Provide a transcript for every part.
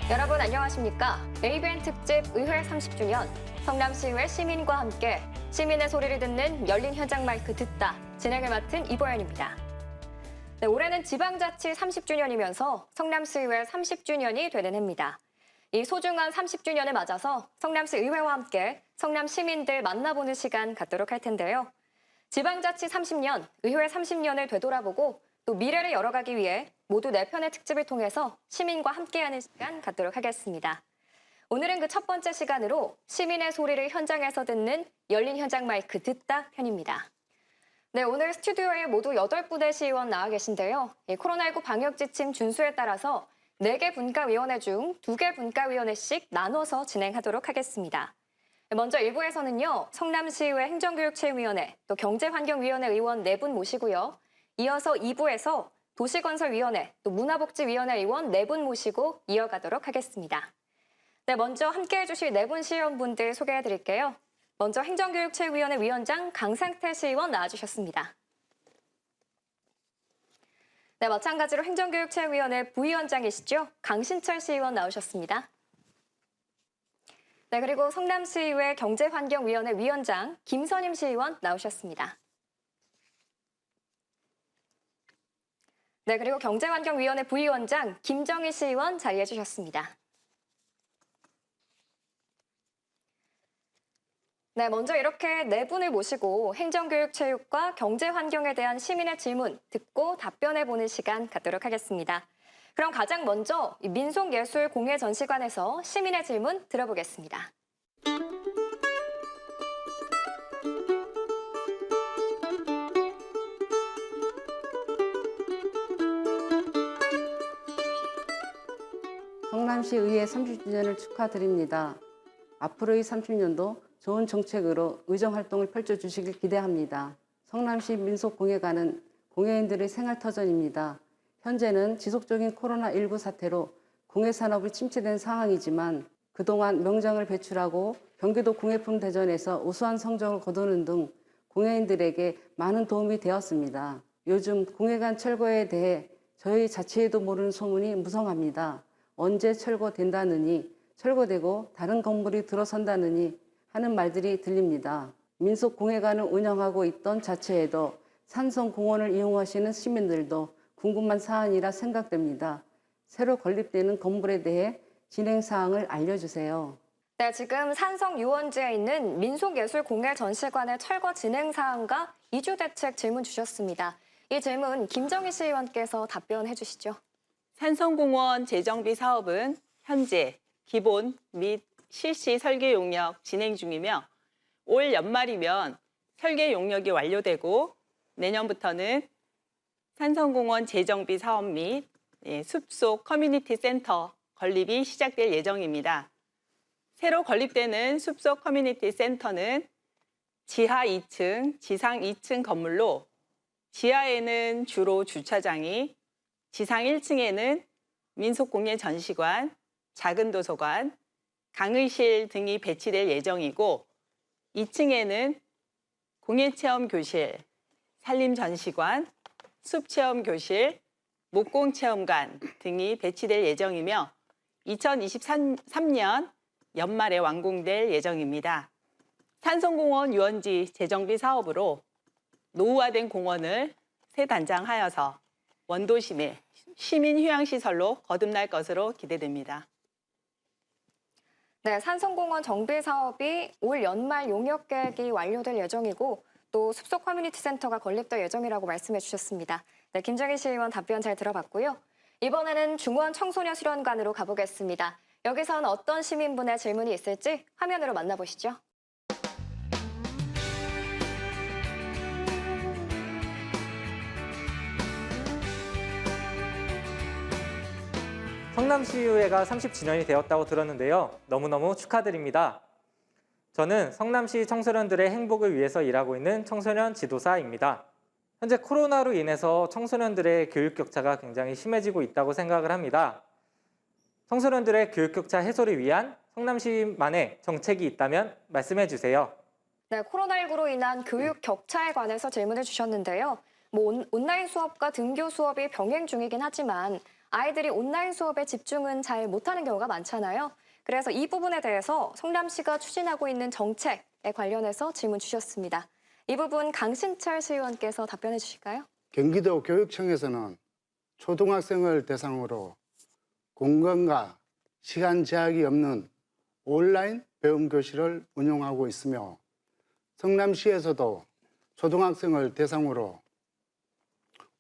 여러분 안녕하십니까? ABN 특집 의회 30주년 성남시의회 시민과 함께 시민의 소리를 듣는 열린 현장 마이크 듣다 진행을 맡은 이보연입니다. 네, 올해는 지방자치 30주년이면서 성남시의회 30주년이 되는 해입니다. 이 소중한 30주년을 맞아서 성남시 의회와 함께 성남 시민들 만나보는 시간 갖도록 할 텐데요. 지방자치 30년, 의회 30년을 되돌아보고 또 미래를 열어가기 위해 모두 4편의 특집을 통해서 시민과 함께하는 시간 갖도록 하겠습니다. 오늘은 그 첫 번째 시간으로 시민의 소리를 현장에서 듣는 열린 현장 마이크 듣다 편입니다. 네, 오늘 스튜디오에 모두 8분의 시의원 나와 계신데요. 코로나19 방역 지침 준수에 따라서 4개 분과위원회 중 2개 분과위원회씩 나눠서 진행하도록 하겠습니다. 먼저 1부에서는요, 성남시의회 행정교육체육위원회, 또 경제환경위원회 의원 4분 모시고요. 이어서 2부에서 도시건설위원회, 또 문화복지위원회 의원 4분 모시고 이어가도록 하겠습니다. 네, 먼저 함께해 주실 4분 시의원분들 소개해드릴게요. 먼저 행정교육체육위원회 위원장 강상태 시의원 나와주셨습니다. 네, 마찬가지로 행정교육체육위원회 부위원장이시죠? 강신철 시의원 나오셨습니다. 네, 그리고 성남시의회 경제환경위원회 위원장 김선임 시의원 나오셨습니다. 네, 그리고 경제환경위원회 부위원장 김정희 시의원 자리해 주셨습니다. 네, 먼저 이렇게 4분을 모시고 행정교육체육과 경제환경에 대한 시민의 질문 듣고 답변해보는 시간 갖도록 하겠습니다. 그럼 가장 먼저 민속예술공예전시관에서 시민의 질문 들어보겠습니다. 성남시 의회 30주년을 축하드립니다. 앞으로의 30년도 좋은 정책으로 의정활동을 펼쳐주시길 기대합니다. 성남시 민속공예관은 공예인들의 생활터전입니다. 현재는 지속적인 코로나19 사태로 공예산업이 침체된 상황이지만 그동안 명장을 배출하고 경기도 공예품 대전에서 우수한 성적을 거두는 등 공예인들에게 많은 도움이 되었습니다. 요즘 공예관 철거에 대해 저희 자체에도 모르는 소문이 무성합니다. 언제 철거된다느니, 철거되고 다른 건물이 들어선다느니 하는 말들이 들립니다. 민속공예관을 운영하고 있던 자체에도 산성공원을 이용하시는 시민들도 궁금한 사안이라 생각됩니다. 새로 건립되는 건물에 대해 진행 사항을 알려주세요. 네, 지금 산성 유원지에 있는 민속예술공예전시관의 철거 진행 사항과 이주 대책 질문 주셨습니다. 이 질문 김정희 시의원께서 답변해 주시죠. 산성공원 재정비 사업은 현재 기본 및 실시 설계 용역 진행 중이며 올 연말이면 설계 용역이 완료되고 내년부터는 산성공원 재정비 사업 및 숲속 커뮤니티 센터 건립이 시작될 예정입니다. 새로 건립되는 숲속 커뮤니티 센터는 지하 2층, 지상 2층 건물로 지하에는 주로 주차장이, 지상 1층에는 민속공예전시관, 작은 도서관, 강의실 등이 배치될 예정이고 2층에는 공예체험교실, 산림전시관, 숲체험교실, 목공체험관 등이 배치될 예정이며 2023년 연말에 완공될 예정입니다. 산성공원 유원지 재정비 사업으로 노후화된 공원을 새 단장하여서 원도심의 시민휴양시설로 거듭날 것으로 기대됩니다. 네, 산성공원 정비 사업이 올 연말 용역 계획이 완료될 예정이고 또 숲속 커뮤니티 센터가 건립될 예정이라고 말씀해 주셨습니다. 네, 김정희 시의원 답변 잘 들어봤고요. 이번에는 중원 청소년 수련관으로 가보겠습니다. 여기선 어떤 시민분의 질문이 있을지 화면으로 만나보시죠. 성남시의회가 30주년이 되었다고 들었는데요. 너무너무 축하드립니다. 저는 성남시 청소년들의 행복을 위해서 일하고 있는 청소년 지도사입니다. 현재 코로나로 인해서 청소년들의 교육 격차가 굉장히 심해지고 있다고 생각을 합니다. 청소년들의 교육 격차 해소를 위한 성남시만의 정책이 있다면 말씀해 주세요. 네, 코로나19로 인한 교육 격차에 관해서 질문을 주셨는데요. 온라인 수업과 등교 수업이 병행 중이긴 하지만 아이들이 온라인 수업에 집중은 잘 못하는 경우가 많잖아요. 그래서 이 부분에 대해서 성남시가 추진하고 있는 정책에 관련해서 질문 주셨습니다. 이 부분 강신철 시의원께서 답변해 주실까요? 경기도 교육청에서는 초등학생을 대상으로 공간과 시간 제약이 없는 온라인 배움 교실을 운영하고 있으며 성남시에서도 초등학생을 대상으로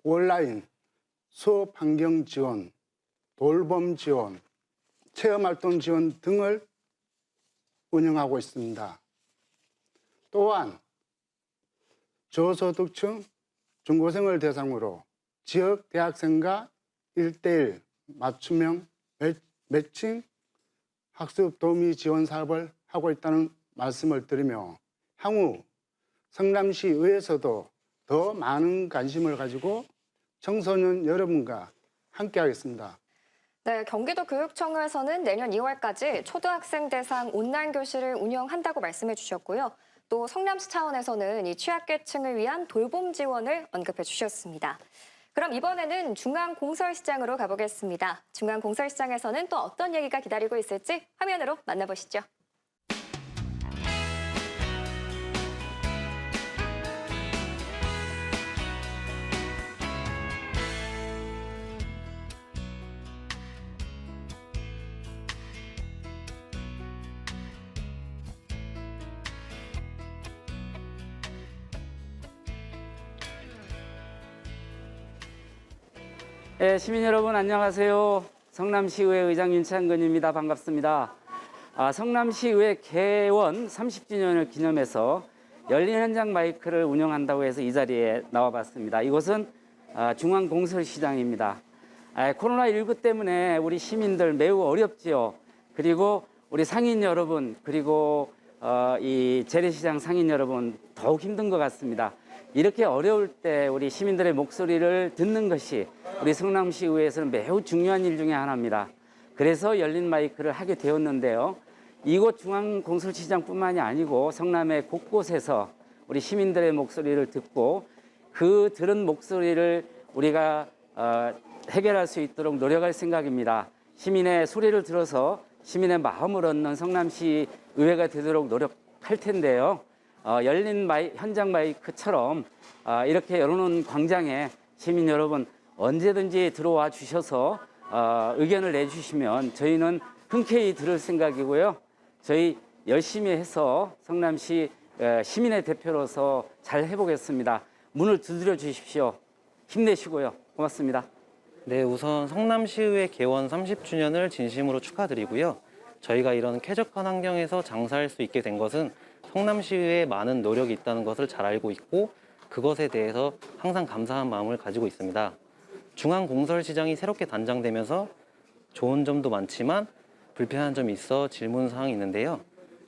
온라인 수업 환경 지원, 돌봄 지원, 체험활동 지원 등을 운영하고 있습니다. 또한 저소득층 중고생을 대상으로 지역 대학생과 1대1 맞춤형 매칭 학습 도우미 지원 사업을 하고 있다는 말씀을 드리며 향후 성남시 의회에서도 더 많은 관심을 가지고 청소년 여러분과 함께 하겠습니다. 네, 경기도 교육청에서는 내년 2월까지 초등학생 대상 온라인 교실을 운영한다고 말씀해 주셨고요. 또 성남시 차원에서는 이 취약계층을 위한 돌봄 지원을 언급해 주셨습니다. 그럼 이번에는 중앙공설시장으로 가보겠습니다. 중앙공설시장에서는 또 어떤 얘기가 기다리고 있을지 화면으로 만나보시죠. 네, 시민 여러분 안녕하세요. 성남시의회 의장 윤창근입니다. 반갑습니다. 성남시의회 개원 30주년을 기념해서 열린 현장 마이크를 운영한다고 해서 이 자리에 나와봤습니다. 이곳은 중앙공설시장입니다. 코로나19 때문에 우리 시민들 매우 어렵지요. 그리고 우리 상인 여러분, 그리고 이 재래시장 상인 여러분 더욱 힘든 것 같습니다. 이렇게 어려울 때 우리 시민들의 목소리를 듣는 것이 우리 성남시의회에서는 매우 중요한 일 중에 하나입니다. 그래서 열린 마이크를 하게 되었는데요. 이곳 중앙공설시장뿐만이 아니고 성남의 곳곳에서 우리 시민들의 목소리를 듣고 그 들은 목소리를 우리가 해결할 수 있도록 노력할 생각입니다. 시민의 소리를 들어서 시민의 마음을 얻는 성남시 의회가 되도록 노력할 텐데요. 열린 현장 마이크처럼 이렇게 열어놓은 광장에 시민 여러분 언제든지 들어와 주셔서 의견을 내주시면 저희는 흔쾌히 들을 생각이고요. 저희 열심히 해서 성남시 시민의 대표로서 잘 해보겠습니다. 문을 두드려 주십시오. 힘내시고요. 고맙습니다. 네, 우선 성남시의회 개원 30주년을 진심으로 축하드리고요. 저희가 이런 쾌적한 환경에서 장사할 수 있게 된 것은 성남시의회에 많은 노력이 있다는 것을 잘 알고 있고 그것에 대해서 항상 감사한 마음을 가지고 있습니다. 중앙공설시장이 새롭게 단장되면서 좋은 점도 많지만 불편한 점이 있어 질문 사항이 있는데요.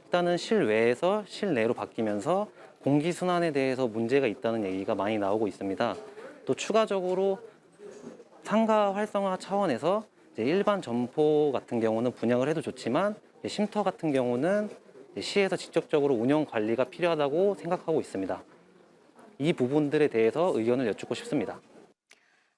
일단은 실외에서 실내로 바뀌면서 공기순환에 대해서 문제가 있다는 얘기가 많이 나오고 있습니다. 또 추가적으로 상가 활성화 차원에서 일반 점포 같은 경우는 분양을 해도 좋지만 쉼터 같은 경우는 시에서 직접적으로 운영 관리가 필요하다고 생각하고 있습니다. 이 부분들에 대해서 의견을 여쭙고 싶습니다.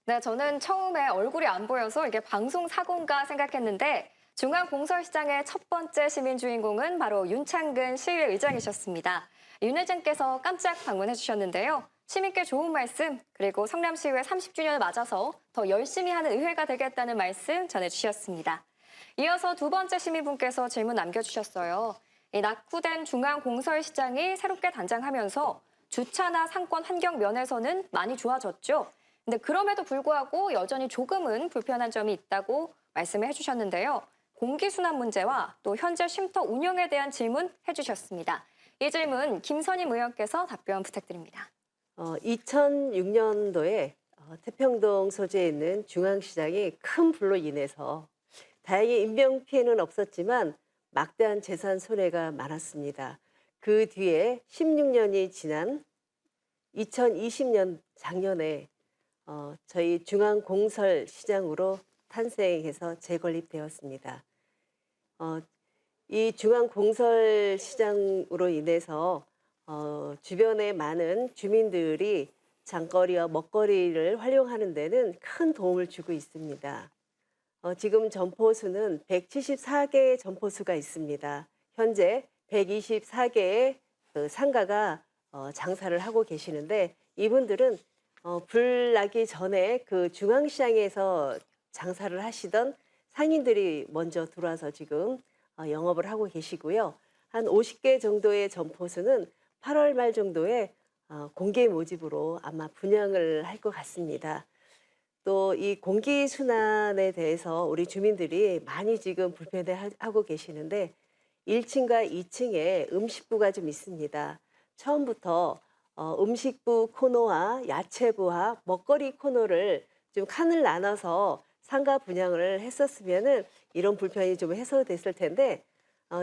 네, 저는 처음에 얼굴이 안 보여서 이게 방송 사고인가 생각했는데 중앙공설시장의 첫 번째 시민 주인공은 바로 윤창근 시의회 의장이셨습니다. 윤 의장께서 깜짝 방문해 주셨는데요. 시민께 좋은 말씀, 그리고 성남시의회 30주년을 맞아서 더 열심히 하는 의회가 되겠다는 말씀 전해주셨습니다. 이어서 두 번째 시민분께서 질문 남겨주셨어요. 이 낙후된 중앙공설시장이 새롭게 단장하면서 주차나 상권 환경 면에서는 많이 좋아졌죠. 근데 그럼에도 불구하고 여전히 조금은 불편한 점이 있다고 말씀을 해주셨는데요. 공기순환 문제와 또 현재 쉼터 운영에 대한 질문 해주셨습니다. 이 질문 김선임 의원께서 답변 부탁드립니다. 2006년도에 태평동 소재에 있는 중앙시장이 큰 불로 인해서 다행히 인명 피해는 없었지만 막대한 재산 손해가 많았습니다. 그 뒤에 16년이 지난 2020년 작년에 저희 중앙공설시장으로 탄생해서 재건립되었습니다. 이 중앙공설시장으로 인해서 주변의 많은 주민들이 장거리와 먹거리를 활용하는 데는 큰 도움을 주고 있습니다. 지금 점포수는 174개의 점포수가 있습니다. 현재 124개의 상가가 장사를 하고 계시는데 이분들은 불 나기 전에 그 중앙시장에서 장사를 하시던 상인들이 먼저 들어와서 지금 영업을 하고 계시고요. 한 50개 정도의 점포수는 8월 말 정도에 공개 모집으로 아마 분양을 할 것 같습니다. 또 이 공기순환에 대해서 우리 주민들이 많이 지금 불편해하고 계시는데 1층과 2층에 음식부가 좀 있습니다. 처음부터 음식부 코너와 야채부와 먹거리 코너를 좀 칸을 나눠서 상가 분양을 했었으면은 이런 불편이 좀 해소됐을 텐데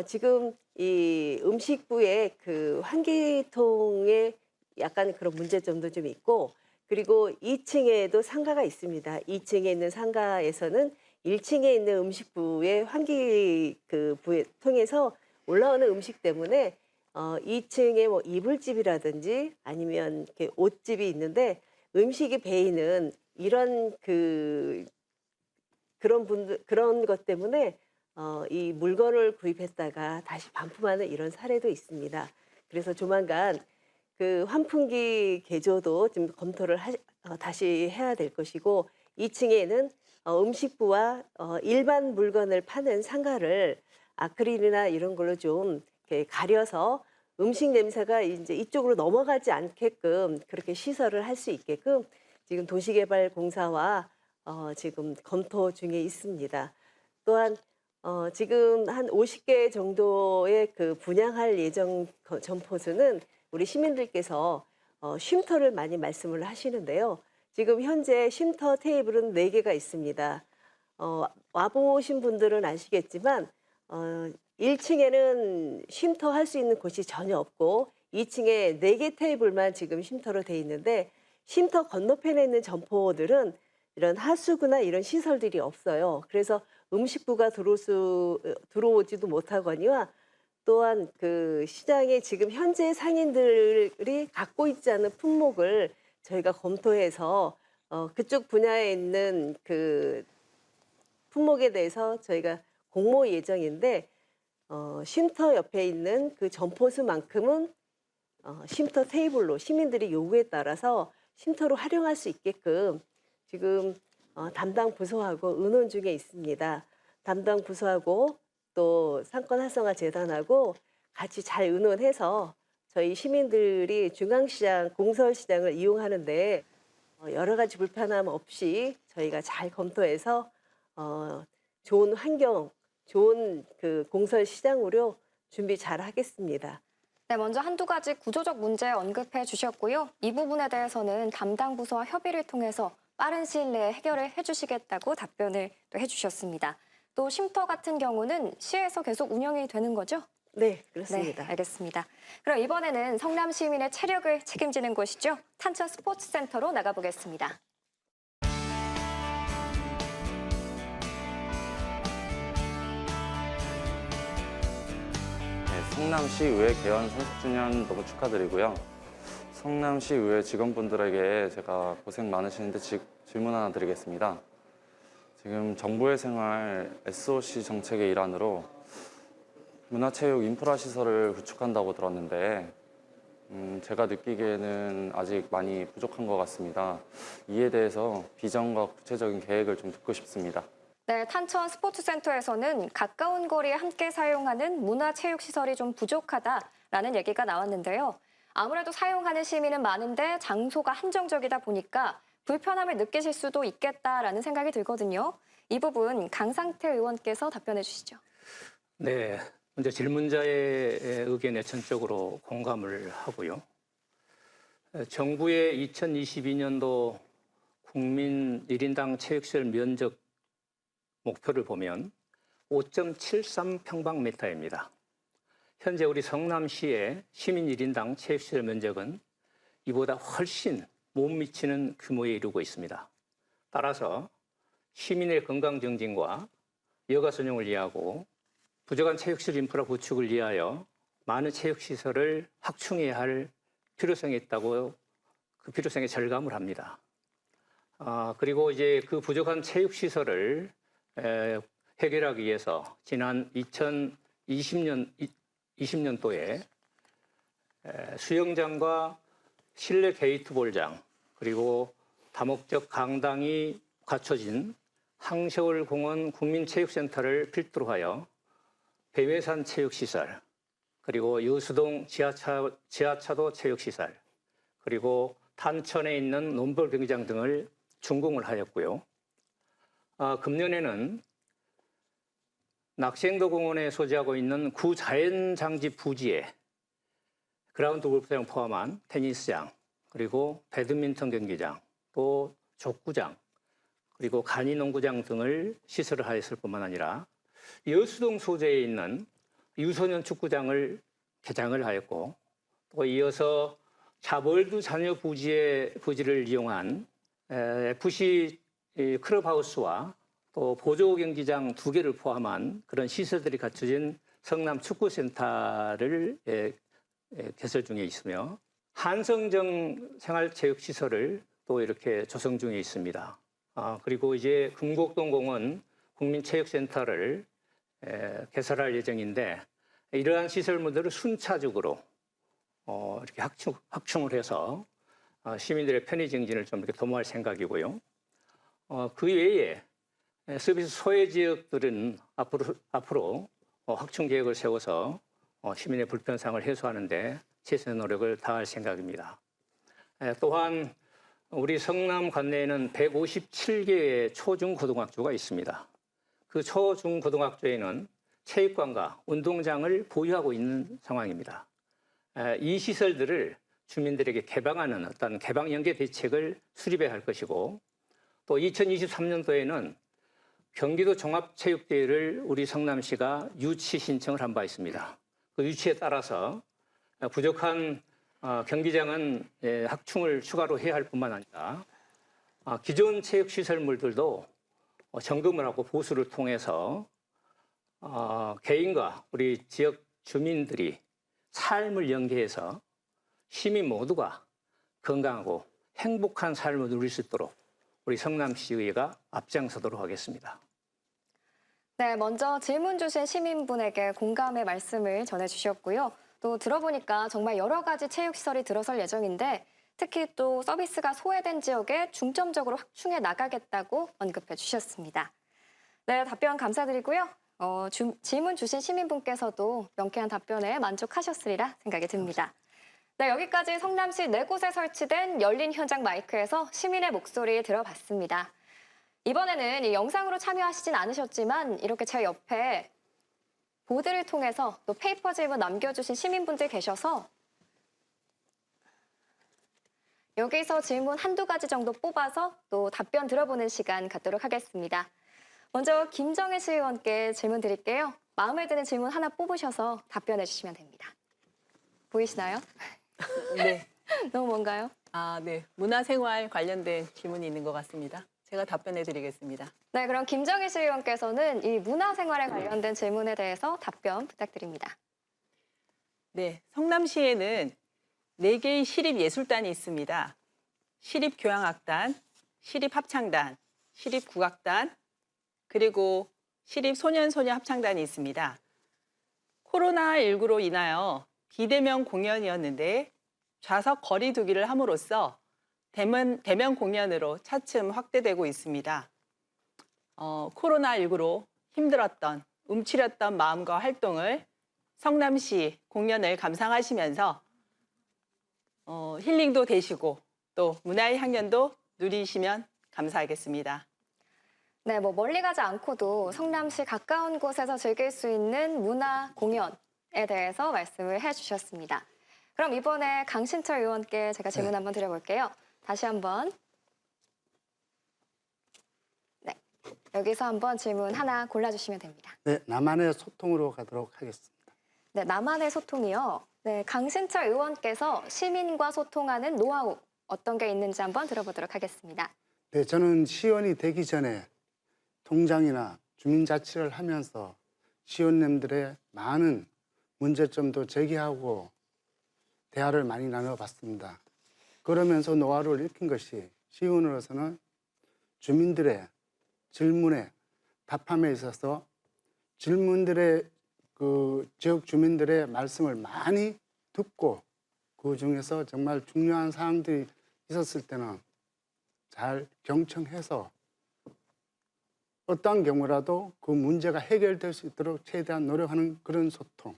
지금 이 음식부의 그 환기통에 약간 그런 문제점도 좀 있고 그리고 2층에도 상가가 있습니다. 2층에 있는 상가에서는 1층에 있는 음식부의 환기 그 부에 통해서 올라오는 음식 때문에 2층에 뭐 이불집이라든지 아니면 이렇게 옷집이 있는데 음식이 배이는 이런 그런 것 때문에 이 물건을 구입했다가 다시 반품하는 이런 사례도 있습니다. 그래서 조만간 그 환풍기 개조도 좀 검토를 다시 해야 될 것이고 2층에는 음식부와 일반 물건을 파는 상가를 아크릴이나 이런 걸로 좀 이렇게 가려서 음식 냄새가 이제 이쪽으로 넘어가지 않게끔 그렇게 시설을 할 수 있게끔 지금 도시개발공사와 지금 검토 중에 있습니다. 또한 지금 한 50개 정도의 그 분양할 예정 점포수는 우리 시민들께서 쉼터를 많이 말씀을 하시는데요. 지금 현재 쉼터 테이블은 4개가 있습니다. 와보신 분들은 아시겠지만 1층에는 쉼터 할 수 있는 곳이 전혀 없고 2층에 4개 테이블만 지금 쉼터로 돼 있는데 쉼터 건너편에 있는 점포들은 이런 하수구나 이런 시설들이 없어요. 그래서 음식부가 들어오지도 못하거니와 또한 그 시장에 지금 현재 상인들이 갖고 있지 않은 품목을 저희가 검토해서 그쪽 분야에 있는 그 품목에 대해서 저희가 공모 예정인데 쉼터 옆에 있는 그 점포수만큼은 쉼터 테이블로 시민들이 요구에 따라서 쉼터로 활용할 수 있게끔 지금 담당 부서하고 의논 중에 있습니다. 담당 부서하고 또 상권활성화재단하고 같이 잘 의논해서 저희 시민들이 중앙시장, 공설시장을 이용하는데 여러 가지 불편함 없이 저희가 잘 검토해서 좋은 환경, 좋은 그 공설시장으로 준비 잘 하겠습니다. 네, 먼저 한두 가지 구조적 문제 언급해 주셨고요. 이 부분에 대해서는 담당 부서와 협의를 통해서 빠른 시일 내에 해결을 해주시겠다고 답변을 또 해주셨습니다. 또 쉼터 같은 경우는 시에서 계속 운영이 되는 거죠? 네, 그렇습니다. 네, 알겠습니다. 그럼 이번에는 성남 시민의 체력을 책임지는 곳이죠. 탄천 스포츠센터로 나가보겠습니다. 네, 성남시의회 개원 30주년 너무 축하드리고요. 성남시의회 직원분들에게 제가 고생 많으시는데 질문 하나 드리겠습니다. 지금 정부의 생활 SOC 정책의 일환으로 문화체육 인프라 시설을 구축한다고 들었는데 제가 느끼기에는 아직 많이 부족한 것 같습니다. 이에 대해서 비전과 구체적인 계획을 좀 듣고 싶습니다. 네, 탄천 스포츠센터에서는 가까운 거리에 함께 사용하는 문화체육시설이 좀 부족하다라는 얘기가 나왔는데요. 아무래도 사용하는 시민은 많은데 장소가 한정적이다 보니까 불편함을 느끼실 수도 있겠다라는 생각이 들거든요. 이 부분 강상태 의원께서 답변해 주시죠. 네, 먼저 질문자의 의견에 전적으로 공감을 하고요. 정부의 2022년도 국민 1인당 체육시설 면적 목표를 보면 5.73평방미터입니다. 현재 우리 성남시의 시민 1인당 체육시설 면적은 이보다 훨씬 못 미치는 규모에 이르고 있습니다. 따라서 시민의 건강 정진과 여가 선용을 위하고 부족한 체육시설 인프라 구축을 위하여 많은 체육시설을 확충해야 할 필요성이 있다고 그 필요성에 절감을 합니다. 그리고 이제 그 부족한 체육시설을 해결하기 위해서 지난 2020년도에 수영장과 실내 게이트볼장 그리고 다목적 강당이 갖춰진 항서울공원 국민체육센터를 필두로 하여 배회산 체육시설, 그리고 여수동 지하차도 체육시설, 그리고 탄천에 있는 논볼 경기장 등을 준공을 하였고요. 금년에는 낙생도 공원에 소재하고 있는 구자연장지 부지에 그라운드 골프장 포함한 테니스장, 그리고 배드민턴 경기장, 또 족구장, 그리고 간이농구장 등을 시설을 하였을 뿐만 아니라 여수동 소재에 있는 유소년 축구장을 개장을 하였고, 또 이어서 자월드 자녀 부지를 이용한 FC 클럽하우스와 또 보조 경기장 2개를 포함한 그런 시설들이 갖춰진 성남 축구센터를 개설 중에 있으며, 한성정 생활체육시설을 또 이렇게 조성 중에 있습니다. 그리고 이제 금곡동 공원 국민체육센터를 개설할 예정인데, 이러한 시설물들을 순차적으로 이렇게 확충을 해서 시민들의 편의 증진을 좀 이렇게 도모할 생각이고요. 그 외에 서비스 소외 지역들은 앞으로 확충 계획을 세워서 시민의 불편상을 해소하는 데 최선의 노력을 다할 생각입니다. 또한 우리 성남 관내에는 157개의 초중고등학교가 있습니다. 그 초중고등학교에는 체육관과 운동장을 보유하고 있는 상황입니다. 이 시설들을 주민들에게 개방하는 어떤 개방 연계 대책을 수립해야 할 것이고, 또 2023년도에는 경기도 종합체육대회를 우리 성남시가 유치 신청을 한 바 있습니다. 그 유치에 따라서 부족한 경기장은 확충을 추가로 해야 할 뿐만 아니라 기존 체육시설물들도 점검을 하고 보수를 통해서 개인과 우리 지역 주민들이 삶을 연계해서 시민 모두가 건강하고 행복한 삶을 누릴 수 있도록 우리 성남시의회가 앞장서도록 하겠습니다. 네, 먼저 질문 주신 시민분에게 공감의 말씀을 전해주셨고요. 또 들어보니까 정말 여러 가지 체육시설이 들어설 예정인데, 특히 또 서비스가 소외된 지역에 중점적으로 확충해 나가겠다고 언급해 주셨습니다. 네, 답변 감사드리고요. 질문 주신 시민분께서도 명쾌한 답변에 만족하셨으리라 생각이 듭니다. 네, 여기까지 성남시 4곳에 설치된 열린 현장 마이크에서 시민의 목소리 들어봤습니다. 이번에는 이 영상으로 참여하시진 않으셨지만 이렇게 제 옆에 보드를 통해서 또 페이퍼 질문 남겨주신 시민분들 계셔서 여기서 질문 한두 가지 정도 뽑아서 또 답변 들어보는 시간 갖도록 하겠습니다. 먼저 김정혜 시의원께 질문 드릴게요. 마음에 드는 질문 하나 뽑으셔서 답변해 주시면 됩니다. 보이시나요? 네. 너무 뭔가요? 네. 문화생활 관련된 질문이 있는 것 같습니다. 제가 답변해 드리겠습니다. 네, 그럼 김정희 시의원께서는 이 문화생활에 관련된 질문에 대해서 답변 부탁드립니다. 네. 성남시에는 4개의 시립예술단이 있습니다. 시립교향악단, 시립합창단, 시립국악단, 그리고 시립소년소녀 합창단이 있습니다. 코로나19로 인하여 비대면 공연이었는데 좌석 거리 두기를 함으로써 대면 공연으로 차츰 확대되고 있습니다. 코로나19로 힘들었던, 움츠렸던 마음과 활동을 성남시 공연을 감상하시면서 힐링도 되시고 또 문화의 향연도 누리시면 감사하겠습니다. 네, 멀리 가지 않고도 성남시 가까운 곳에서 즐길 수 있는 문화 공연에 대해서 말씀을 해주셨습니다. 그럼 이번에 강신철 의원께 제가 질문 한번 드려볼게요. 다시 한번. 네, 여기서 한번 질문 하나 골라주시면 됩니다. 네, 나만의 소통으로 가도록 하겠습니다. 네, 나만의 소통이요. 네, 강신철 의원께서 시민과 소통하는 노하우 어떤 게 있는지 한번 들어보도록 하겠습니다. 네, 저는 시의원이 되기 전에 통장이나 주민자치를 하면서 시의원님들의 많은 문제점도 제기하고 대화를 많이 나눠봤습니다. 그러면서 노하우를 익힌 것이 시의원으로서는 주민들의 질문에 답함에 있어서 질문들의 지역 주민들의 말씀을 많이 듣고 그 중에서 정말 중요한 사항들이 있었을 때는 잘 경청해서 어떠한 경우라도 그 문제가 해결될 수 있도록 최대한 노력하는 그런 소통,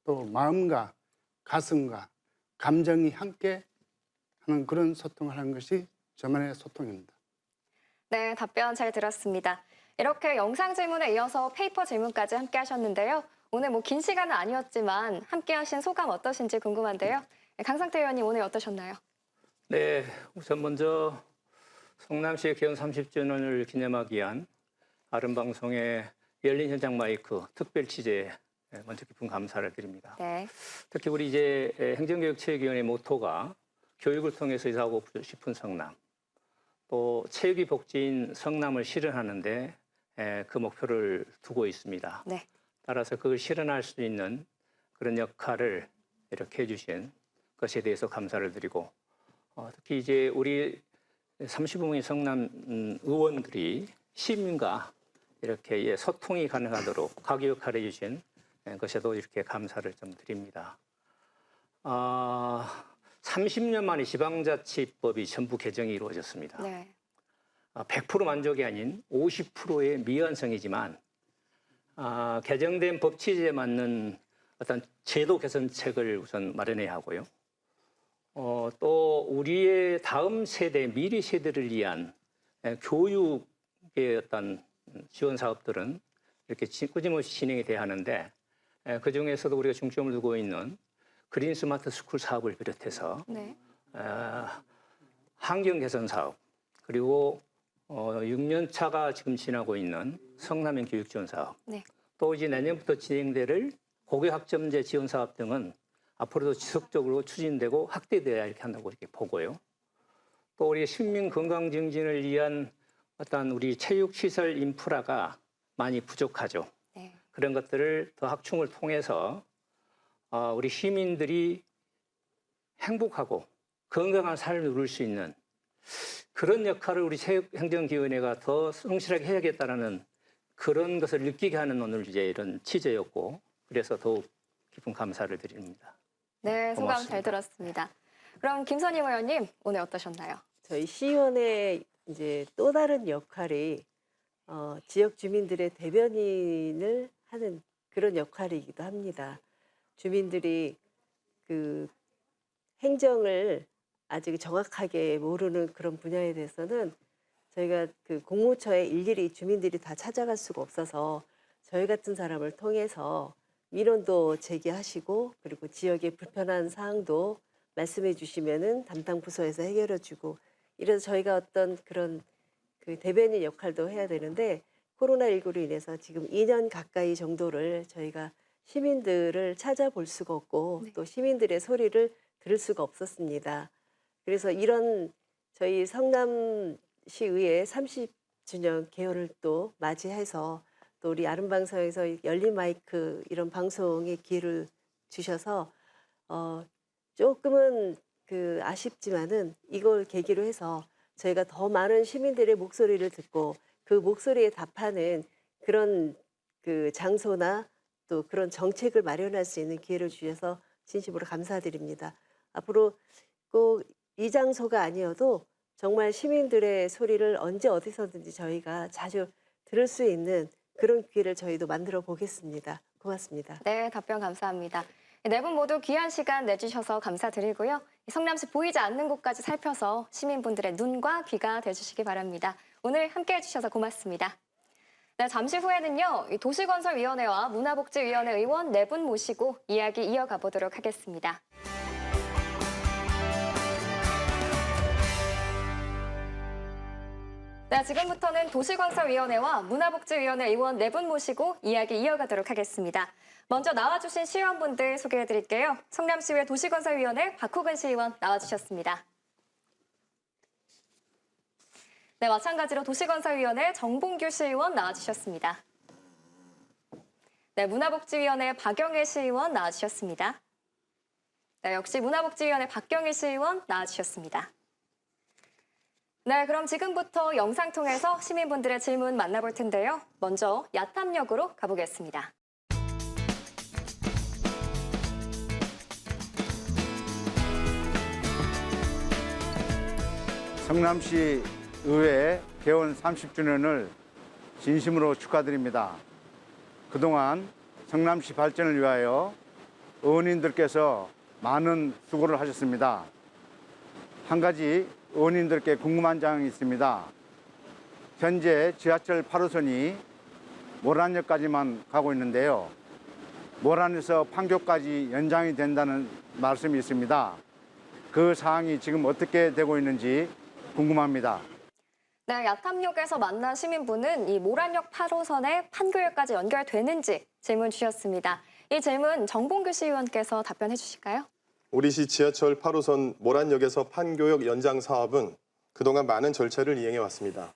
또 마음과 가슴과 감정이 함께 하는 그런 소통을 하는 것이 저만의 소통입니다. 네, 답변 잘 들었습니다. 이렇게 영상 질문에 이어서 페이퍼 질문까지 함께 하셨는데요. 오늘 긴 시간은 아니었지만 함께 하신 소감 어떠신지 궁금한데요. 강상태 의원님 오늘 어떠셨나요? 네, 우선 먼저 성남시의 개원 30주년을 기념하기 위한 아름방송의 열린 현장 마이크 특별 취재에 먼저 깊은 감사를 드립니다. 네. 특히 우리 이제 행정교육체육위원회 모토가 교육을 통해서 일하고 싶은 성남, 또 체육이 복지인 성남을 실현하는데 그 목표를 두고 있습니다. 네. 따라서 그걸 실현할 수 있는 그런 역할을 이렇게 해주신 것에 대해서 감사를 드리고, 특히 이제 우리 35명의 성남 의원들이 시민과 이렇게 소통이 가능하도록 각 역할을 해주신 것에도 이렇게 감사를 좀 드립니다. 30년 만에 지방자치법이 전부 개정이 이루어졌습니다. 네. 100% 만족이 아닌 50%의 미완성이지만 개정된 법 취지에 맞는 어떤 제도 개선책을 우선 마련해야 하고요. 또 우리의 다음 세대, 미래 세대를 위한 교육의 어떤 지원 사업들은 이렇게 끊임없이 진행이 돼야 하는데 그 중에서도 우리가 중점을 두고 있는 그린 스마트 스쿨 사업을 비롯해서 네. 환경 개선 사업, 그리고 6년 차가 지금 지나고 있는 성남형 교육 지원 사업, 네. 또 이제 내년부터 진행될 고교학점제 지원 사업 등은 앞으로도 지속적으로 추진되고 확대돼야 이렇게 한다고 이렇게 보고요. 또 우리 시민 건강 증진을 위한 어떤 우리 체육 시설 인프라가 많이 부족하죠. 네. 그런 것들을 더 확충을 통해서 우리 시민들이 행복하고 건강한 삶을 누릴 수 있는 그런 역할을 우리 체육행정기원회가 더 성실하게 해야겠다라는 그런 것을 느끼게 하는 오늘 이제 이런 취재였고, 그래서 더욱 깊은 감사를 드립니다. 네, 소감 고맙습니다. 잘 들었습니다. 그럼 김선임 의원님 오늘 어떠셨나요? 저희 시의원의 이제 또 다른 역할이 지역 주민들의 대변인을 하는 그런 역할이기도 합니다. 주민들이 그 행정을 아직 정확하게 모르는 그런 분야에 대해서는 저희가 그 공무처에 일일이 주민들이 다 찾아갈 수가 없어서 저희 같은 사람을 통해서 민원도 제기하시고, 그리고 지역의 불편한 사항도 말씀해 주시면은 담당 부서에서 해결해 주고, 이래서 저희가 어떤 그런 그 대변인 역할도 해야 되는데, 코로나19로 인해서 지금 2년 가까이 정도를 저희가 시민들을 찾아볼 수가 없고, 네. 또 시민들의 소리를 들을 수가 없었습니다. 그래서 이런 저희 성남시의회 30주년 개원을 또 맞이해서 또 우리 아름방송에서 열린 마이크 이런 방송의 기회를 주셔서 조금은 그 아쉽지만은 이걸 계기로 해서 저희가 더 많은 시민들의 목소리를 듣고 그 목소리에 답하는 그런 그 장소나 또 그런 정책을 마련할 수 있는 기회를 주셔서 진심으로 감사드립니다. 앞으로 꼭 이 장소가 아니어도 정말 시민들의 소리를 언제 어디서든지 저희가 자주 들을 수 있는 그런 기회를 저희도 만들어 보겠습니다. 고맙습니다. 네, 답변 감사합니다. 네 분 모두 귀한 시간 내주셔서 감사드리고요. 성남시 보이지 않는 곳까지 살펴서 시민분들의 눈과 귀가 되주시기 바랍니다. 오늘 함께해 주셔서 고맙습니다. 네, 잠시 후에는요, 도시건설위원회와 문화복지위원회 의원 4분 모시고 이야기 이어가 보도록 하겠습니다. 네, 지금부터는 도시건설위원회와 문화복지위원회 의원 4분 모시고 이야기 이어가도록 하겠습니다. 먼저 나와주신 시의원분들 소개해드릴게요. 성남시의회 도시건설위원회 박호근 시의원 나와주셨습니다. 네, 마찬가지로 도시건설위원회 정봉규 시의원 나와주셨습니다. 네, 문화복지위원회 박영일 시의원 나와주셨습니다. 네, 역시 문화복지위원회 박영일 시의원 나와주셨습니다. 네, 그럼 지금부터 영상 통해서 시민분들의 질문 만나볼 텐데요. 먼저 야탐역으로 가보겠습니다. 성남시 의회 개원 30주년을 진심으로 축하드립니다. 그동안 성남시 발전을 위하여 의원님들께서 많은 수고를 하셨습니다. 한 가지 의원님들께 궁금한 점이 있습니다. 현재 지하철 8호선이 모란역까지만 가고 있는데요. 모란에서 판교까지 연장이 된다는 말씀이 있습니다. 그 사항이 지금 어떻게 되고 있는지 궁금합니다. 네, 야탐역에서 만난 시민분은 이 모란역 8호선에 판교역까지 연결되는지 질문 주셨습니다. 이 질문 정봉규 시의원께서 답변해 주실까요? 우리 시 지하철 8호선 모란역에서 판교역 연장 사업은 그동안 많은 절차를 이행해 왔습니다.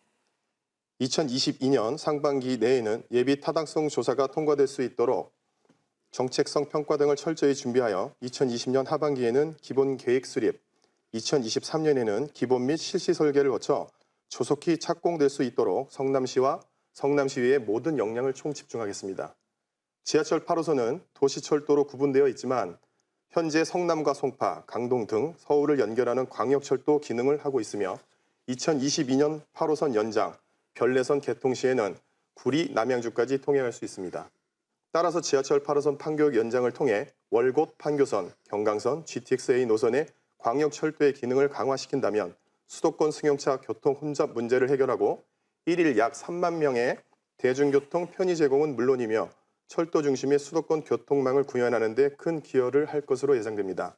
2022년 상반기 내에는 예비 타당성 조사가 통과될 수 있도록 정책성 평가 등을 철저히 준비하여 2020년 하반기에는 기본 계획 수립, 2023년에는 기본 및 실시 설계를 거쳐 조속히 착공될 수 있도록 성남시와 성남시의회 모든 역량을 총집중하겠습니다. 지하철 8호선은 도시철도로 구분되어 있지만 현재 성남과 송파, 강동 등 서울을 연결하는 광역철도 기능을 하고 있으며 2022년 8호선 연장, 별내선 개통 시에는 구리, 남양주까지 통행할 수 있습니다. 따라서 지하철 8호선 판교역 연장을 통해 월곶 판교선, 경강선, GTX-A 노선의 광역철도의 기능을 강화시킨다면 수도권 승용차 교통 혼잡 문제를 해결하고 일일 약 3만 명의 대중교통 편의 제공은 물론이며 철도 중심의 수도권 교통망을 구현하는 데 큰 기여를 할 것으로 예상됩니다.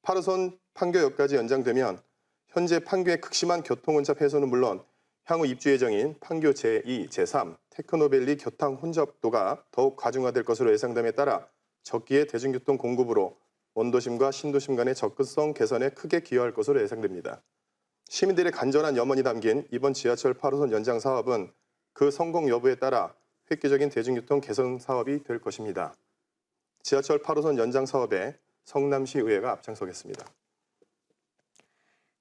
8호선 판교역까지 연장되면 현재 판교의 극심한 교통 혼잡 해소는 물론 향후 입주 예정인 판교 제2, 제3, 테크노밸리 교통 혼잡도가 더욱 가중화될 것으로 예상됨에 따라 적기의 대중교통 공급으로 원도심과 신도심 간의 접근성 개선에 크게 기여할 것으로 예상됩니다. 시민들의 간절한 염원이 담긴 이번 지하철 8호선 연장 사업은 그 성공 여부에 따라 획기적인 대중교통 개선 사업이 될 것입니다. 지하철 8호선 연장 사업에 성남시 의회가 앞장서겠습니다.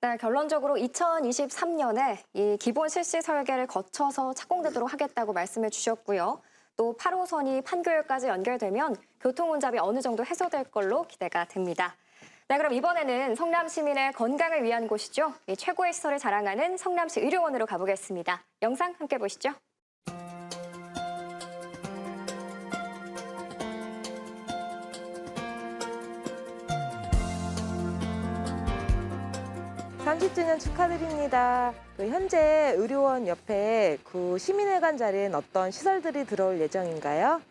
네, 결론적으로 2023년에 이 기본 실시 설계를 거쳐서 착공되도록 하겠다고 말씀해 주셨고요. 또 8호선이 판교역까지 연결되면 교통 혼잡이 어느 정도 해소될 걸로 기대가 됩니다. 네, 그럼 이번에는 성남 시민의 건강을 위한 곳이죠. 이 최고의 시설을 자랑하는 성남시 의료원으로 가보겠습니다. 영상 함께 보시죠. (30주년) 축하드립니다. 현재 의료원 옆에 시민회관 자리엔 어떤 시설들이 들어올 예정인가요?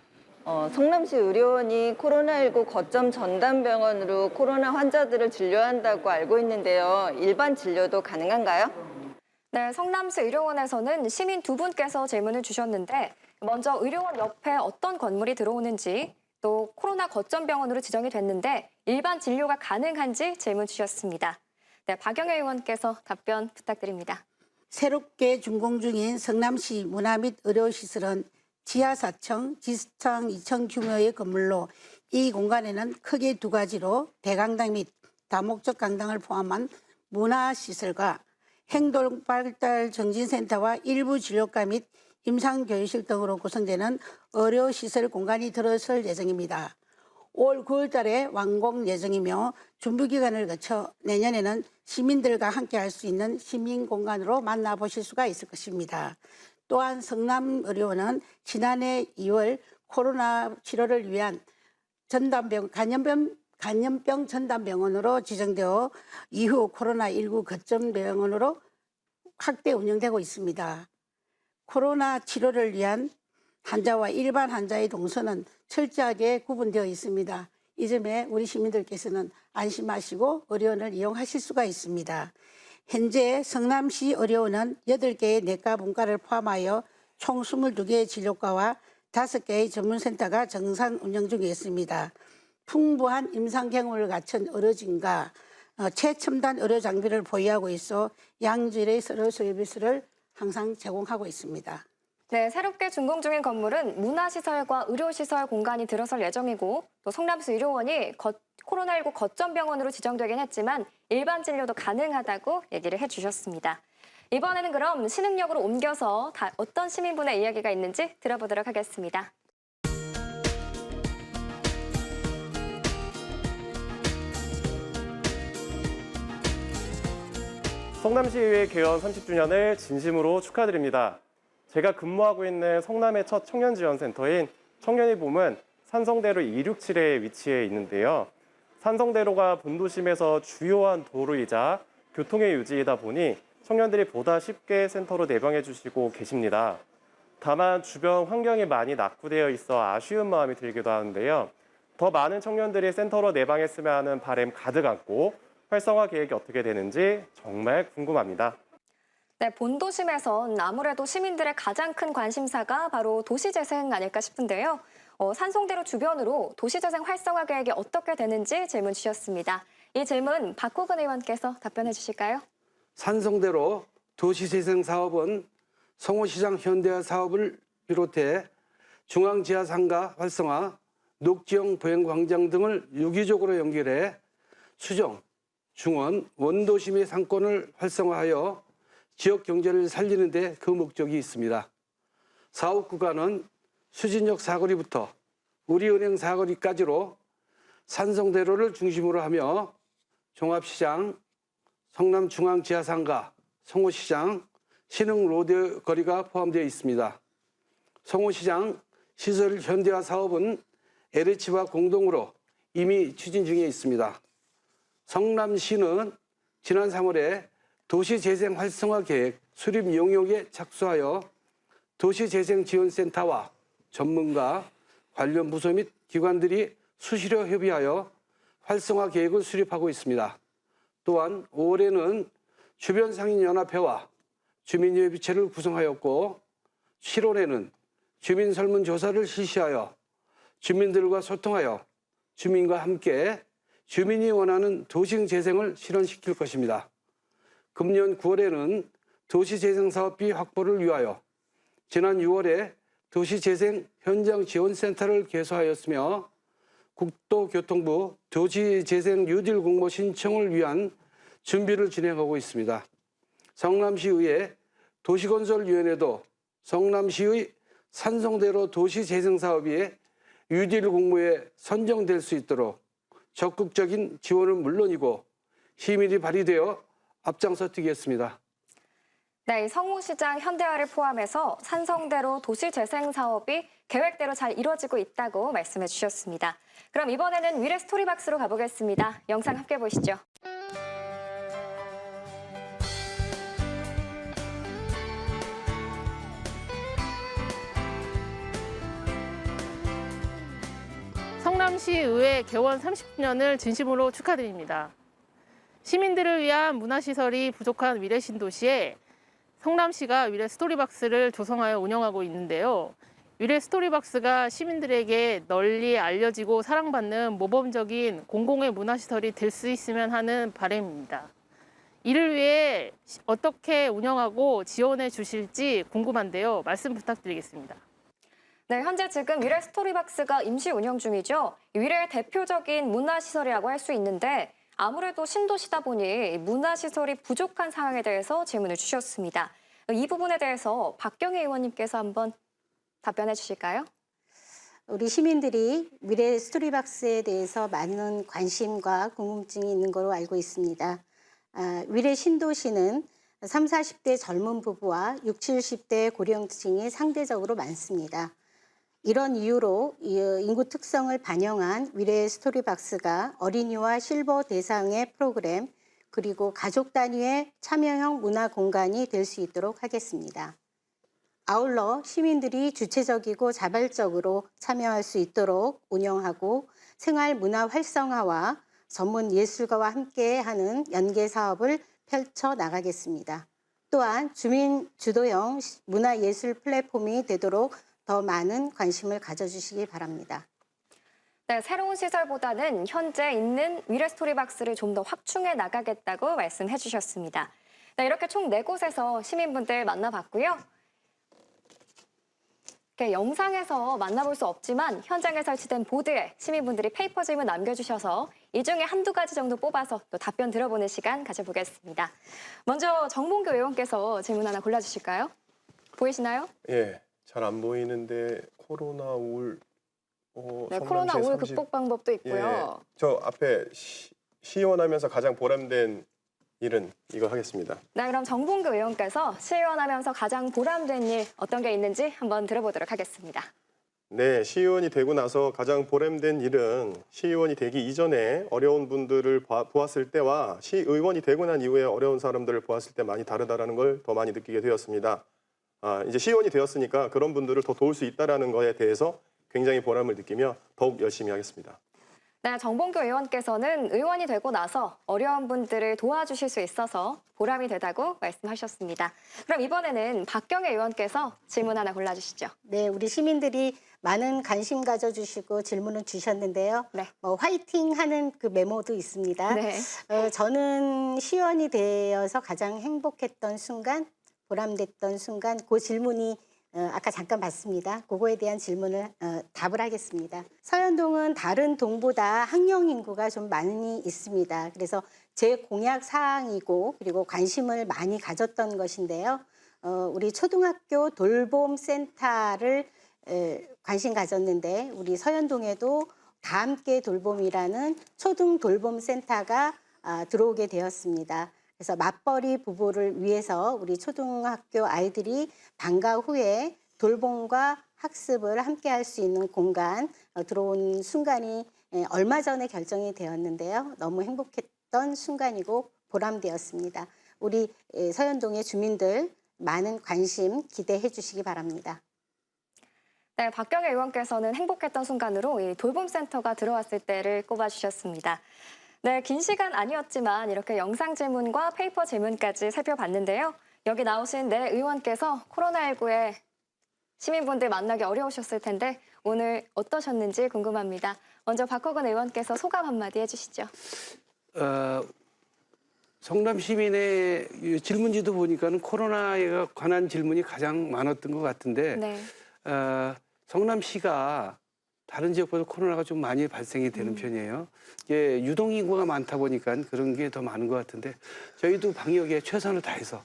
성남시 의료원이 코로나19 거점 전담병원으로 코로나 환자들을 진료한다고 알고 있는데요. 일반 진료도 가능한가요? 네, 성남시 의료원에서는 시민 두 분께서 질문을 주셨는데 먼저 의료원 옆에 어떤 건물이 들어오는지 또 코로나 거점 병원으로 지정이 됐는데 일반 진료가 가능한지 질문 주셨습니다. 네, 박영애 의원께서 답변 부탁드립니다. 새롭게 준공 중인 성남시 문화 및 의료시설은 지하 4층, 지상 2층 규모의 건물로 이 공간에는 크게 두 가지로 대강당 및 다목적 강당을 포함한 문화시설과 행동발달정진센터와 일부 진료과 및 임상교육실 등으로 구성되는 의료시설 공간이 들어설 예정입니다. 올 9월 달에 완공 예정이며 준비기간을 거쳐 내년에는 시민들과 함께 할 수 있는 시민공간으로 만나보실 수가 있을 것입니다. 또한 성남의료원은 지난해 2월 코로나 치료를 위한 감염병 전담병원으로 지정되어 이후 코로나19 거점 병원으로 확대 운영되고 있습니다. 코로나 치료를 위한 환자와 일반 환자의 동선은 철저하게 구분되어 있습니다. 이 점에 우리 시민들께서는 안심하시고 의료원을 이용하실 수가 있습니다. 현재 성남시 의료원은 8개의 내과 분과를 포함하여 총 22개의 진료과와 5개의 전문센터가 정상 운영 중에 있습니다. 풍부한 임상 경험을 갖춘 의료진과 최첨단 의료 장비를 보유하고 있어 양질의 의료 서비스를 항상 제공하고 있습니다. 네, 새롭게 준공 중인 건물은 문화시설과 의료시설 공간이 들어설 예정이고 또 성남시 의료원이 코로나19 거점병원으로 지정되긴 했지만 일반 진료도 가능하다고 얘기를 해주셨습니다. 이번에는 그럼 신흥역으로 옮겨서 어떤 시민분의 이야기가 있는지 들어보도록 하겠습니다. 성남시의회 개원 30주년을 진심으로 축하드립니다. 제가 근무하고 있는 성남의 첫 청년지원센터인 청년의 봄은 산성대로 267에 위치해 있는데요. 산성대로가 본도심에서 주요한 도로이자 교통의 유지이다 보니 청년들이 보다 쉽게 센터로 내방해 주시고 계십니다. 다만 주변 환경이 많이 낙후되어 있어 아쉬운 마음이 들기도 하는데요. 더 많은 청년들이 센터로 내방했으면 하는 바람 가득 안고 활성화 계획이 어떻게 되는지 정말 궁금합니다. 네, 본도심에선 아무래도 시민들의 가장 큰 관심사가 바로 도시재생 아닐까 싶은데요. 산성대로 주변으로 도시재생 활성화 계획이 어떻게 되는지 질문 주셨습니다. 이 질문 박호근 의원께서 답변해 주실까요? 산성대로 도시재생 사업은 성호시장 현대화 사업을 비롯해 중앙지하상가 활성화, 녹지형 보행광장 등을 유기적으로 연결해 수정, 중원, 원도심의 상권을 활성화하여 지역 경제를 살리는 데 그 목적이 있습니다. 사업 구간은 수진역 사거리부터 우리은행 사거리까지로 산성대로를 중심으로 하며 종합시장, 성남중앙지하상가, 성호시장, 신흥로드 거리가 포함되어 있습니다. 성호시장 시설 현대화 사업은 LH와 공동으로 이미 추진 중에 있습니다. 성남시는 지난 3월에 도시재생 활성화 계획 수립 용역에 착수하여 도시재생지원센터와 전문가, 관련 부서 및 기관들이 수시로 협의하여 활성화 계획을 수립하고 있습니다. 또한 5월에는 주변 상인연합회와 주민협의체를 구성하였고 7월에는 주민 설문조사를 실시하여 주민들과 소통하여 주민과 함께 주민이 원하는 도시재생을 실현시킬 것입니다. 금년 9월에는 도시재생사업비 확보를 위하여 지난 6월에 도시재생 현장지원센터를 개소하였으며 국토교통부 도시재생 뉴딜 공모 신청을 위한 준비를 진행하고 있습니다. 성남시의회 도시건설위원회도 성남시의 산성대로 도시재생사업이 뉴딜 공모에 선정될 수 있도록 적극적인 지원은 물론이고 시민이 발휘되어 앞장서 뛰겠습니다. 네, 성호시장 현대화를 포함해서 산성대로 도시재생 사업이 계획대로 잘 이루어지고 있다고 말씀해 주셨습니다. 그럼 이번에는 위례 스토리박스로 가보겠습니다. 영상 함께 보시죠. 성남시의회 개원 30주년을 진심으로 축하드립니다. 시민들을 위한 문화시설이 부족한 위례 신도시에 성남시가 위례 스토리박스를 조성하여 운영하고 있는데요. 위례 스토리박스가 시민들에게 널리 알려지고 사랑받는 모범적인 공공의 문화시설이 될 수 있으면 하는 바람입니다. 이를 위해 어떻게 운영하고 지원해 주실지 궁금한데요. 말씀 부탁드리겠습니다. 네, 현재 지금 위례 스토리박스가 임시 운영 중이죠. 위례의 대표적인 문화시설이라고 할 수 있는데 아무래도 신도시다 보니 문화시설이 부족한 상황에 대해서 질문을 주셨습니다. 이 부분에 대해서 박경희 의원님께서 한번 답변해 주실까요? 우리 시민들이 위례 스토리박스에 대해서 많은 관심과 궁금증이 있는 걸로 알고 있습니다. 위례 신도시는 30, 40대 젊은 부부와 60, 70대 고령층이 상대적으로 많습니다. 이런 이유로 인구 특성을 반영한 위례 스토리박스가 어린이와 실버 대상의 프로그램 그리고 가족 단위의 참여형 문화 공간이 될 수 있도록 하겠습니다. 아울러 시민들이 주체적이고 자발적으로 참여할 수 있도록 운영하고 생활 문화 활성화와 전문 예술가와 함께하는 연계 사업을 펼쳐 나가겠습니다. 또한 주민 주도형 문화예술 플랫폼이 되도록 더 많은 관심을 가져주시기 바랍니다. 네, 새로운 시설보다는 현재 있는 위례 스토리박스를 좀 더 확충해 나가겠다고 말씀해 주셨습니다. 네, 이렇게 총 4곳에서 시민분들 만나봤고요. 이렇게 영상에서 만나볼 수 없지만 현장에 설치된 보드에 시민분들이 페이퍼 질문 남겨주셔서 이 중에 한두 가지 정도 뽑아서 또 답변 들어보는 시간 가져보겠습니다. 먼저 정봉규 의원께서 질문 하나 골라주실까요? 보이시나요? 예, 잘 안 보이는데 코로나 우울 네, 코로나 우울 극복 방법도 있고요. 예, 저 앞에 시의원하면서 가장 보람된 일은 이거 하겠습니다. 네, 그럼 정봉규 의원께서 시의원하면서 가장 보람된 일 어떤 게 있는지 한번 들어보도록 하겠습니다. 네, 시의원이 되고 나서 가장 보람된 일은 시의원이 되기 이전에 어려운 분들을 보았을 때와 시의원이 되고 난 이후에 어려운 사람들을 보았을 때 많이 다르다는 걸 더 많이 느끼게 되었습니다. 이제 시의원이 되었으니까 그런 분들을 더 도울 수 있다는 것에 대해서 굉장히 보람을 느끼며 더욱 열심히 하겠습니다. 네, 정봉규 의원께서는 의원이 되고 나서 어려운 분들을 도와주실 수 있어서 보람이 되다고 말씀하셨습니다. 그럼 이번에는 박경애 의원께서 질문 하나 골라주시죠. 네, 우리 시민들이 많은 관심 가져주시고 질문을 주셨는데요. 네. 화이팅하는 그 메모도 있습니다. 네. 저는 시의원이 되어서 가장 행복했던 순간, 보람됐던 순간, 그 질문이 아까 잠깐 봤습니다. 그거에 대한 질문을 답을 하겠습니다. 서현동은 다른 동보다 학령 인구가 좀 많이 있습니다. 그래서 제 공약 사항이고 그리고 관심을 많이 가졌던 것인데요. 우리 초등학교 돌봄 센터를 관심 가졌는데 우리 서현동에도 다 함께 돌봄이라는 초등 돌봄 센터가 들어오게 되었습니다. 그래서 맞벌이 부부를 위해서 우리 초등학교 아이들이 방과 후에 돌봄과 학습을 함께 할 수 있는 공간 들어온 순간이 얼마 전에 결정이 되었는데요. 너무 행복했던 순간이고 보람되었습니다. 우리 서현동의 주민들 많은 관심 기대해 주시기 바랍니다. 네, 박경애 의원께서는 행복했던 순간으로 이 돌봄센터가 들어왔을 때를 꼽아주셨습니다. 네, 긴 시간 아니었지만 이렇게 영상 질문과 페이퍼 질문까지 살펴봤는데요. 여기 나오신 네 의원께서 코로나19에 시민분들 만나기 어려우셨을 텐데 오늘 어떠셨는지 궁금합니다. 먼저 박호근 의원께서 소감 한마디 해주시죠. 성남 시민의 질문지도 보니까는 코로나에 관한 질문이 가장 많았던 것 같은데 네. 성남시가 다른 지역보다 코로나가 좀 많이 발생이 되는 편이에요. 이게 유동 인구가 많다 보니까 그런 게 더 많은 것 같은데 저희도 방역에 최선을 다해서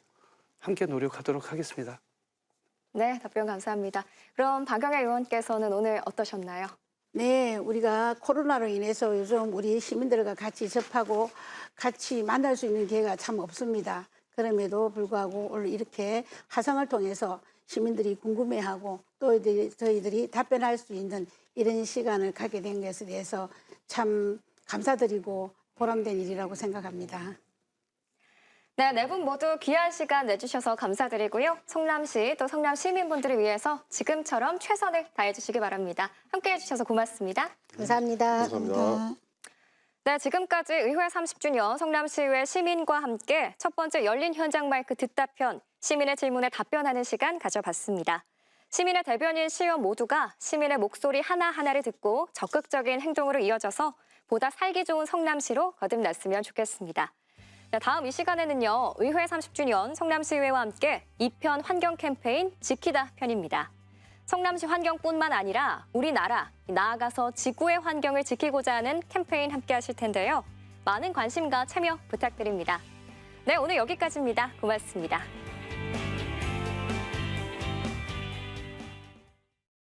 함께 노력하도록 하겠습니다. 네, 답변 감사합니다. 그럼 박경애 의원께서는 오늘 어떠셨나요? 네, 우리가 코로나로 인해서 요즘 우리 시민들과 같이 접하고 같이 만날 수 있는 기회가 참 없습니다. 그럼에도 불구하고 오늘 이렇게 화상을 통해서 시민들이 궁금해하고 또 저희들이 답변할 수 있는 이런 시간을 갖게 된 것에 대해서 참 감사드리고 보람된 일이라고 생각합니다. 네, 네 분 모두 귀한 시간 내주셔서 감사드리고요. 성남시 또 성남 시민분들을 위해서 지금처럼 최선을 다해주시기 바랍니다. 함께해 주셔서 고맙습니다. 감사합니다. 감사합니다. 네, 지금까지 의회 30주년 성남시의회 시민과 함께 첫 번째 열린 현장 마이크 듣다 편 시민의 질문에 답변하는 시간 가져봤습니다. 시민의 대변인 시의원 모두가 시민의 목소리 하나하나를 듣고 적극적인 행동으로 이어져서 보다 살기 좋은 성남시로 거듭났으면 좋겠습니다. 다음 이 시간에는요. 의회 30주년 성남시의회와 함께 2편 환경 캠페인 지키다 편입니다. 성남시 환경뿐만 아니라 우리나라, 나아가서 지구의 환경을 지키고자 하는 캠페인 함께 하실 텐데요. 많은 관심과 참여 부탁드립니다. 네, 오늘 여기까지입니다. 고맙습니다.